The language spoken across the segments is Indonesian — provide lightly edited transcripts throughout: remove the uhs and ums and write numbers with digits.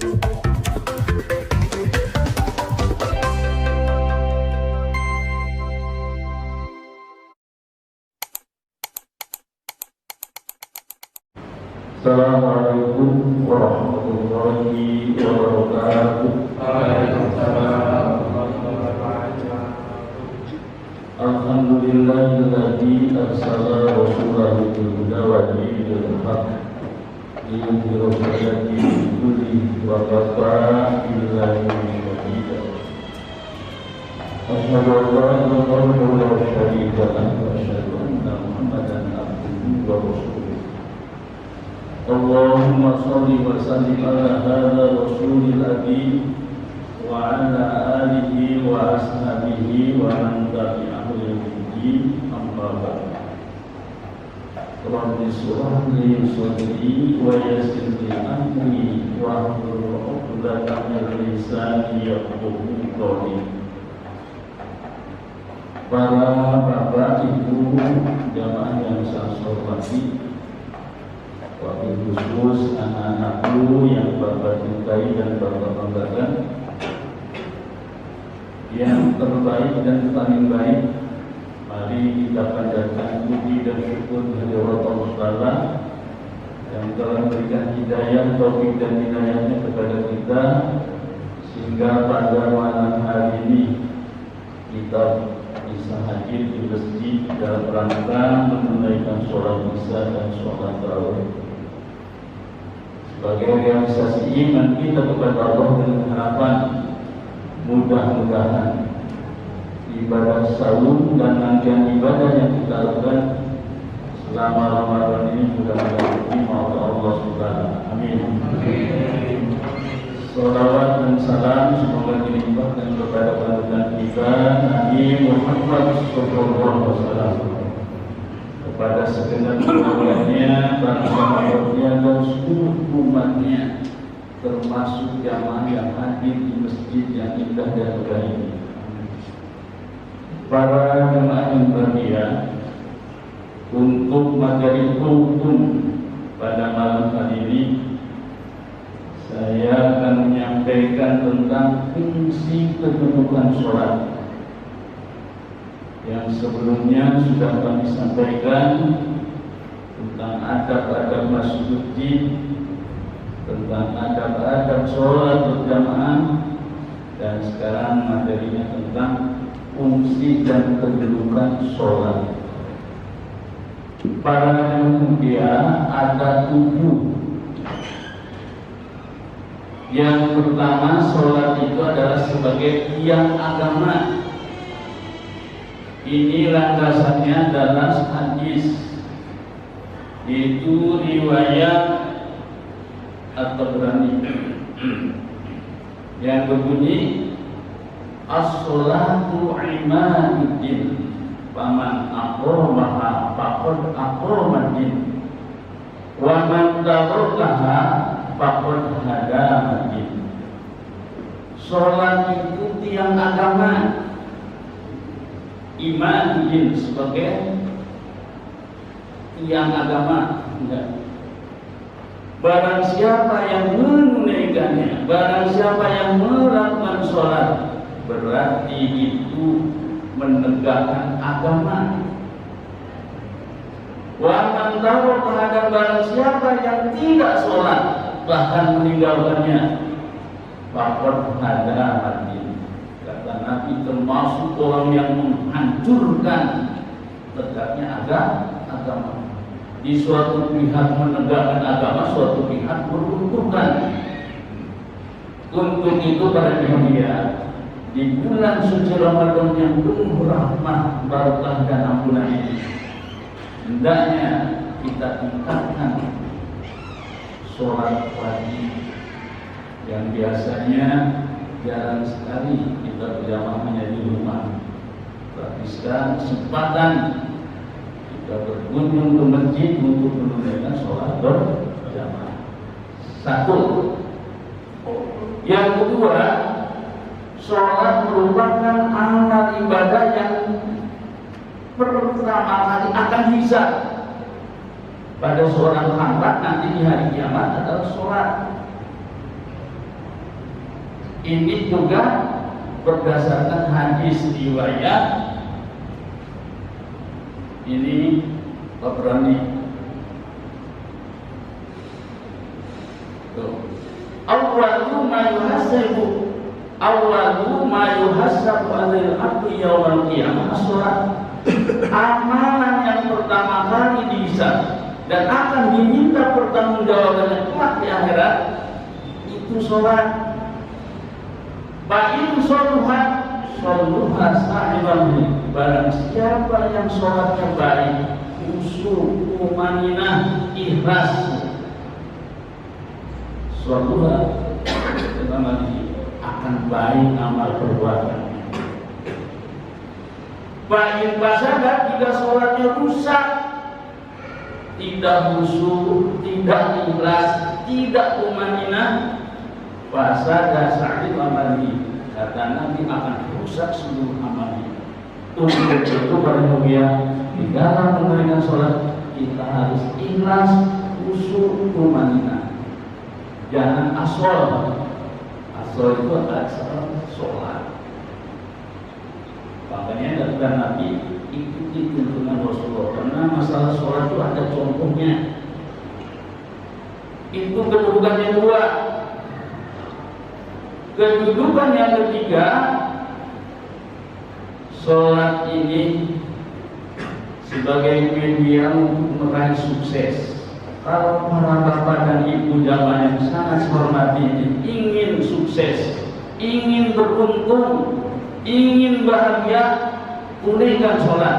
Assalamualaikum warahmatullahi wabarakatuh. Waalaikumsalam warahmatullahi wabarakatuh. Alhamdulillahilladzi arsala rasulahu bil huda wa dinil haqq liyudhhirahu 'ala dini kullihi wa kafa billahi shahida. Asyhadu an la ilaha illallah wa syarika lahu wa asyhadu anna Muhammadan abduhu wa rasuluh. Allahumma shalli wa sallim ala hadha rasulil amin wa ala alihi wa ashabihi wa man tabi'ahu bi amma ba'd. Rabbi shrah li sadri wa yassir li amri wa hlul 'uqdatam min lisani yafqahu qawli. Para bapak, ibu, jamaah yang saya hormati, wabil khusus anak-anakku yang Bapak cintai dan Bapak banggakan, yang terbaik dan paling baik, mari kita panjatkan puji dan syukur kehadirat Allah Ta'ala yang telah memberikan hidayah, taufik dan hidayahnya kepada kita, sehingga pada malam hari ini kita bisa hadir di masjid dalam rangka menunaikan sholat isya dan sholat tarawih. Sebagai realisasi iman kita kepada Allah dengan harapan mudah-mudahan ibadah saum dan rangkaian ibadah yang kita lakukan selama Ramadan ini mudah-mudahan diterima oleh Allah Subhanahu. Amin. Salawat dan salam semoga dilimpahkan kepada panutan kita Nabi Muhammad SAW, kepada segenap keluarganya, para sahabatnya dan seluruh umatnya, termasuk jamaah yang hadir di masjid yang indah dan megah ini. Para jamaah yang berbahagia, untuk materi hukum pada malam hari ini saya akan menyampaikan tentang fungsi kedudukan sholat yang sebelumnya sudah kami sampaikan tentang adab-adab masuk masjid, tentang adab-adab sholat berjamaah, dan sekarang materinya tentang fungsi dan kedudukan sholat. Para mulia ada 7. Yang pertama, sholat itu adalah sebagai tiang agama. Ini landasannya adalah hadis, yaitu riwayat At-Tabrani yang berbunyi as-sholatu imaduddin faman aqamaha faqad aqamaddin wa man tarakaha faqad hadamaddin. Sholat itu tiang agama. Imaduddin sebagai tiang agama. Barang siapa yang menunaikannya, barang siapa yang melakukan sholat, berarti itu menegakkan agama. Wa man tarakaha, dan barang siapa yang tidak sholat bahkan meninggalkannya, faqad hadamaddin, kata Nabi, termasuk orang yang menghancurkan tegaknya agama. Di suatu pihak menegakkan agama, suatu pihak meruntuhkan. Untuk itu para mulia, di bulan suci Ramadan yang penuh rahmah, barakah dan ampunan ini, hendaknya kita tingkatkan sholat wajib yang biasanya jarang sekali kita berjamaahnya di rumah. Praktiskan kesempatan kita berkunjung ke masjid untuk menunaikan sholat berjamaah. Satu. Yang kedua, sholat merupakan amal ibadah yang pertama kali akan hisab pada seorang hamba nanti di hari kiamat adalah sholat. Ini juga berdasarkan hadis riwayat ini Tabrani. Awwalu ma yuhasabu 'alal 'abdi yaumal qiyamah as-shalah. Amalan yang pertama kali dihisab dan akan diminta pertanggungjawabannya kelak di akhirat itu salat. Ba'in sholuhat sa'ibahu. Barang siapa yang sholatnya baik, khusyuk, tumaninah, ikhlas, sholuhat akan baik amal perbuatan. Ba'in fasadat, jika sholatnya rusak, tidak khusyuk, tidak ikhlas, tidak tumaninah, fasada sa'id amali, kata Nabi akan rusak seluruh amalnya. Untuk itu para mulia, di dalam menunaikan sholat kita harus ikhlas, khusyuk, tumaninah. Jangan asal. Asal itu asal sholat. Makanya kata Nabi, ikuti tuntunan Rasulullah, karena masalah sholat itu ada contohnya. Itu kedudukan yang kedua. Kedudukan yang ketiga, sholat ini sebagai media untuk meraih sukses. Kalau para bapak dan ibu jamaah yang sangat hormati ini ingin sukses, ingin beruntung, ingin bahagia, tunaikan sholat.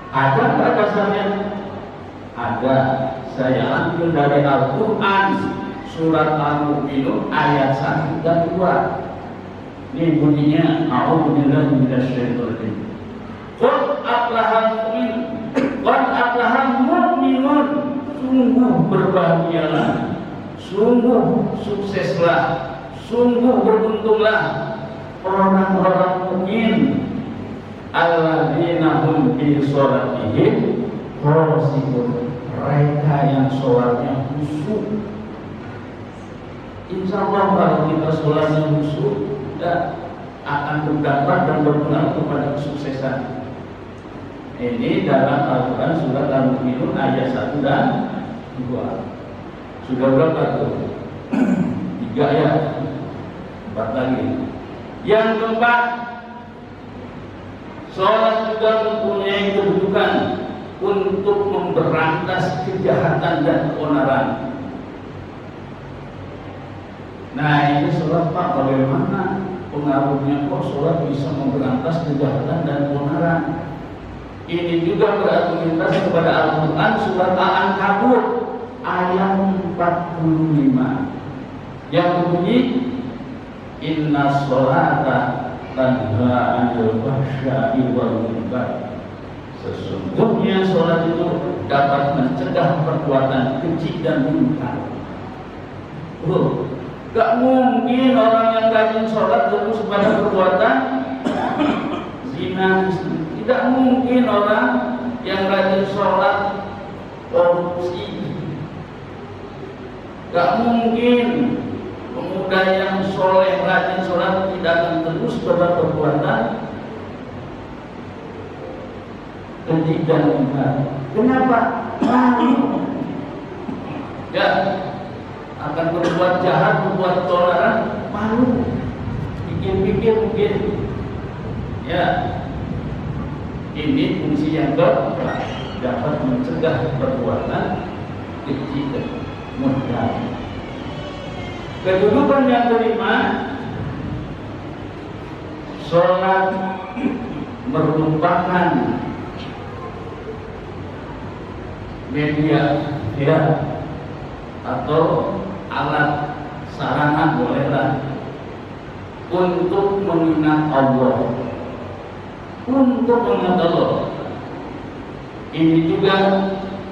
Ada nggak dasarnya? Ada. Saya ambil dari Al-Quran, surat Al-Mu'minun ayat 1 dan 2. Ini bunyinya, a'udzubillahi minasyaitonir rajim. Qad aflahal mu'min, qad aflahal mu'minun. Sungguh berbahagialah, sungguh sukseslah, sungguh beruntunglah orang-orang mukmin. Alladzina hum fi sholatihim khashi'un. Mereka yang sholatnya khusyuk. Insya Allah kalau kita sholatnya khusyuk, kita akan berdampak dan berpengaruh kepada kesuksesan. Ini dalam Al-Quran surat Al-Mu'minun ayat 1 dan 2. Sudah berapa tuh? 3 ya? 4 lagi. Yang keempat, sholat juga mempunyai kedudukan untuk memberantas kejahatan dan keonaran. Nah, ini sholat Pak, bagaimana pengaruhnya kok sholat bisa memberantas kejahatan dan keonaran? Ini juga berargumentasi kepada Al-Quran surat Al-Ankabut ayat 45 yang berbunyi, inna sholata tanha 'anil fahsya'i wal munkar. Sesungguhnya sholat itu dapat mencegah perbuatan keji dan munkar. Gak mungkin orang yang rajin sholat terus pada perbuatan zina. Tidak mungkin orang yang rajin sholat korupsi. Gak mungkin pemuda yang soleh rajin sholat tidak akan terus pada perbuatan keji dan munkar. Kenapa? Malu. Ya, akan berbuat jahat, berbuat toleran, malu. Pikir-pikir mungkin. Ya, ini fungsi yang keempat, dapat mencegah perbuatan keji dan munkar. Kedudukan yang kelima, sholat merupakan media ya atau alat sarana bolehlah untuk mengingat Allah, untuk mengingat Allah. Ini juga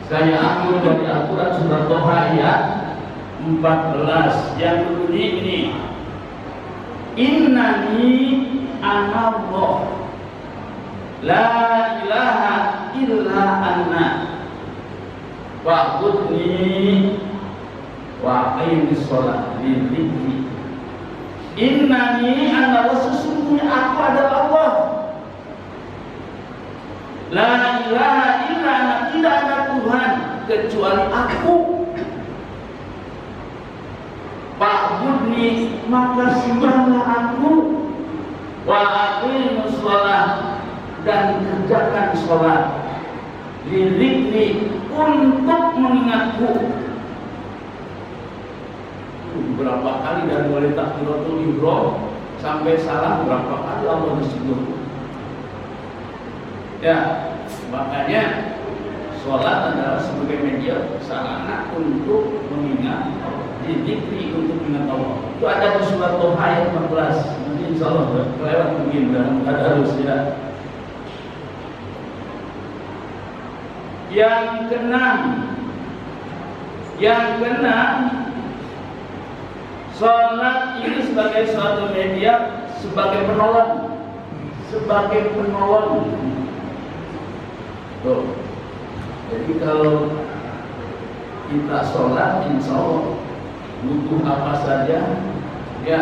saya ambil dari Al-Quran surat Toha ayat 14 yang berbunyi ini, innani anallah la ilaha illa anna wa'budni wa aqimis shalah li dzikri. Innani ana sesungguhnya aku adalah Allah. La ilaha illa ana, tidak ada Tuhan kecuali aku. Fa'budni, maka sembahlah aku. Wa aqimus shalah, dan kerjakan sholat. Lidzikri, untuk mengingatku. Berapa kali dari mulai takbiratul ihram sampai salam, berapa kali Allah disebut. Ya, makanya sholat adalah sebagai media sarana untuk mengingat Allah. Dzikri, untuk mengingat Allah. Itu ada di surat Toha ayat 14. Nanti insya Allah kelewat mungkin dalam tadarus ya. Yang keenam, sholat ini sebagai suatu media, sebagai penolong. Tuh. Jadi kalau kita sholat, insya Allah butuh apa saja, ya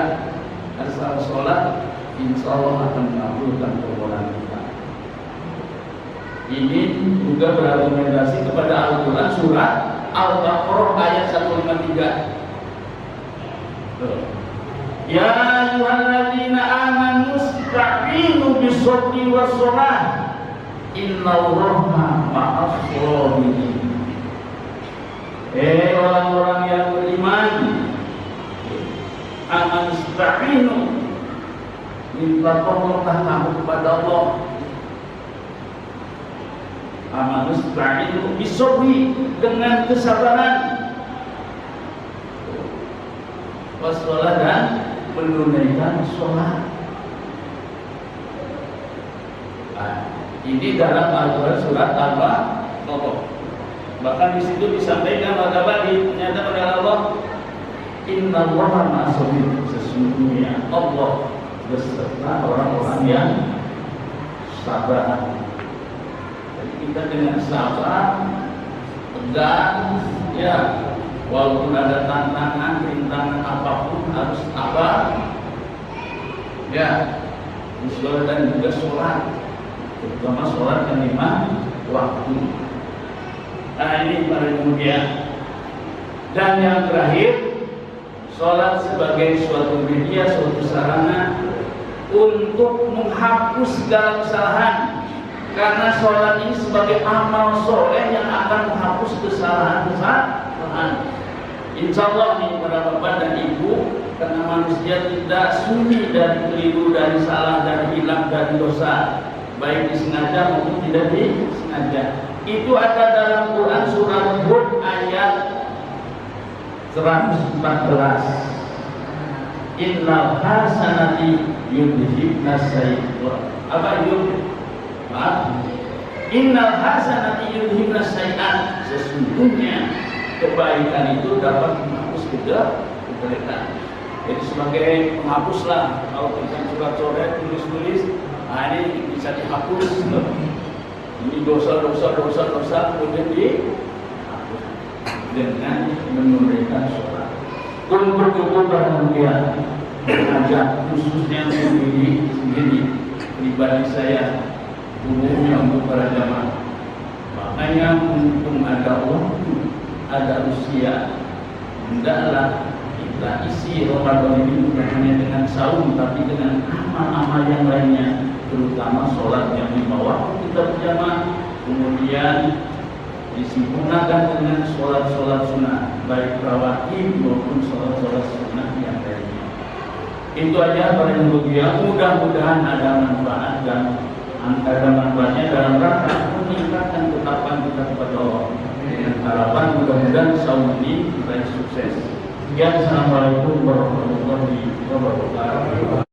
asal sholat, insya Allah akan mengabulkan permohonan kita. Ini juga berargumentasi kepada Al-Quran surat Al-Baqarah ayat 153. Ya ayyuhalladzina amanu ista'inu bis-sabri was-shalah innallaha ma'as-sabirin. Orang-orang yang beriman, aman ista'inu, minta tolonglah kamu kepada Allah. Aman ista'inu bis-sabri, dengan kesabaran, was-shalah, dan menunaikan sholat. Nah, ini dalam Al-Quran surat Al-Baqarah. Bahkan di situ disampaikan ternyata oleh Allah, innallaha ma'as-sabirin, sesungguhnya Allah beserta orang-orang yang sabar. Jadi kita dengan sabar, tegar, ya, walaupun ada tantangan, rintangan apapun harus sabar, ya, dan juga sholat, terutama sholat yang 5 waktu. Nah ini para kemudian. Dan yang terakhir, sholat sebagai suatu media, suatu sarana untuk menghapus segala kesalahan. Karena sholat ini sebagai amal soleh yang akan menghapus kesalahan. Insya Allah nih para bapak dan ibu, karena manusia tidak sunyi dari keliru, dari salah, dari hilang, dari dosa, baik disengaja maupun tidak disengaja. Itu ada dalam Quran surat Hud ayat 114. Innal hasanati yudhibnas sayyi'at. Apa itu? Maaf. Innal hasanati yudhibnas sayyi'at. Sesungguhnya kebaikan itu dapat menghapus kejelekan. Jadi sebagai penghapuslah, kalau kita coret-coret, tulis-tulis, nah ini bisa dihapus. Ini dosa kemudian dihapus dengan menunaikan sholat. Untuk itu perhatian, mengajak khususnya sendiri pribadi saya, umumnya untuk para jamaah. Makanya mumpung ada waktu, ada usia, hendaklah kita isi Ramadan ini bukan hanya dengan saum, tapi dengan amal-amal yang lainnya, terutama sholat yang 5 waktu kita berjamaah, kemudian disempurnakan dengan sholat-sholat sunnah, baik rawatib maupun sholat-sholat sunnah yang lainnya. Itu aja para yang mulia. Mudah-mudahan ada manfaat dan ada manfaatnya dalam rangka meningkatkan ketakwaan kita kepada Allah. Dengan harapan mudah-mudahan saum ini meraih sukses. Sekian, assalamualaikum warahmatullahi wabarakatuh.